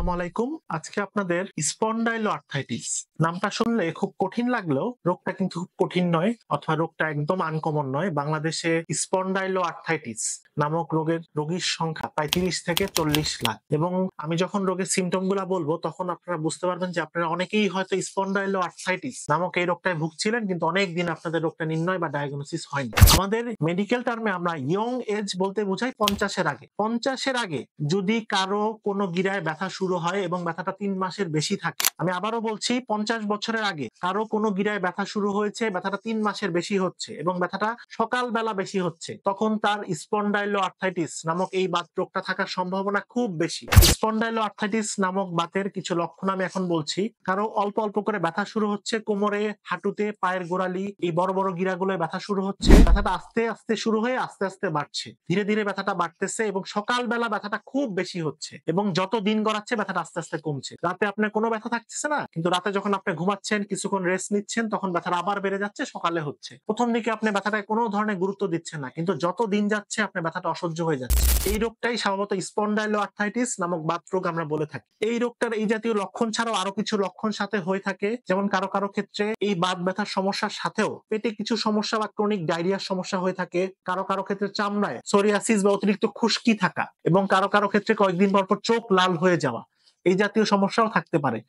আসসালামু আলাইকুম। আজকে আপনাদের স্পন্ডাইলোআর্থ্রাইটিস নামটা শুনলে খুব কঠিন লাগলেও রোগটা কিন্তু খুব কঠিন নয়, অথবা রোগটা একদম আনকমন নয়। বাংলাদেশে স্পন্ডাইলোআর্থ্রাইটিস নামক রোগীর সংখ্যা প্রায় ৩০ থেকে ৪০ লাখ। এবং আমি যখন রোগের সিমটম গুলা বলবো তখন আপনারা বুঝতে পারবেন যে আপনারা অনেকেই হয়তো স্পন্ডাইলোআর্থ্রাইটিস নামক এই রোগটায় ভুগছিলেন, কিন্তু অনেক দিন আপনাদের রোগটা নির্ণয় বা ডায়াগনোসিস হয়নি। আমাদের মেডিকেল টার্মে আমরা ইয়ং এজ বলতে বোঝাই 50-এর আগে। 50-এর আগে যদি কারো কোনো গিরায় ব্যথা শুরু হয় এবং ব্যথাটা ৩ মাসের বেশি থাকে, আমি আবারও বলছি 50 বছরের আগে কারো কোনো গিরায় ব্যথা শুরু হয়েছে, ব্যথাটা ৩ মাসের বেশি হচ্ছে এবং ব্যথাটা সকালবেলা বেশি হচ্ছে, তখন তার স্পন্ডাইলোআর্থ্রাইটিস নামক এই বাত রোগটা থাকার সম্ভাবনা খুব বেশি। স্পন্ডাইলোআর্থ্রাইটিস নামক বাতের কিছু লক্ষণ আমি এখন বলছি। কারো অল্প অল্প করে ব্যথা শুরু হচ্ছে, কোমরে, হাঁটুতে, পায়ের গোড়ালি, এই বড় বড় গিরাগুলোয় ব্যথা শুরু হচ্ছে। ব্যথাটা আস্তে আস্তে শুরু হয়ে আস্তে আস্তে বাড়ছে, ধীরে ধীরে ব্যথাটা বাড়তেছে এবং সকালবেলা ব্যথাটা খুব বেশি হচ্ছে এবং যত দিন গড়াচ্ছে ব্যথাটা আস্তে আস্তে কমছে। রাতে আপনার কোনো ব্যথা থাকতেছে না, কিন্তু রাতে যখন আপনি ঘুমাচ্ছেন, কিছুক্ষণ রেস্ট নিচ্ছেন, তখন ব্যথাটা আবার বেড়ে যাচ্ছে, সকালে হচ্ছে। প্রথম দিকে আপনি ব্যথাটায় কোনো ধরনের গুরুত্ব দিচ্ছেন না, কিন্তু যত দিন যাচ্ছে আপনার ব্যথাটা অসহ্য হয়ে যাচ্ছে। এই রোগটাই সাধারণত স্পন্ডাইলোআর্থ্রাইটিস নামক বাত রোগ আমরা বলে থাকি। এই রোগটার এই জাতীয় লক্ষণ ছাড়াও আরো কিছু লক্ষণ সাথে হয়ে থাকে, যেমন কারো কারো ক্ষেত্রে এই বাত ব্যথার সমস্যার সাথেও পেটে কিছু সমস্যা বা ক্রনিক ডায়রিয়ার সমস্যা হয়ে থাকে। কারো কারো ক্ষেত্রে চামড়ায় সোরিয়াসিস বা অতিরিক্ত খুশকি থাকা, এবং কারো কারো ক্ষেত্রে কয়েকদিন পর পর চোখ লাল হয়ে যাওয়া, এই জাতীয় সমস্যাও থাকতে পারে।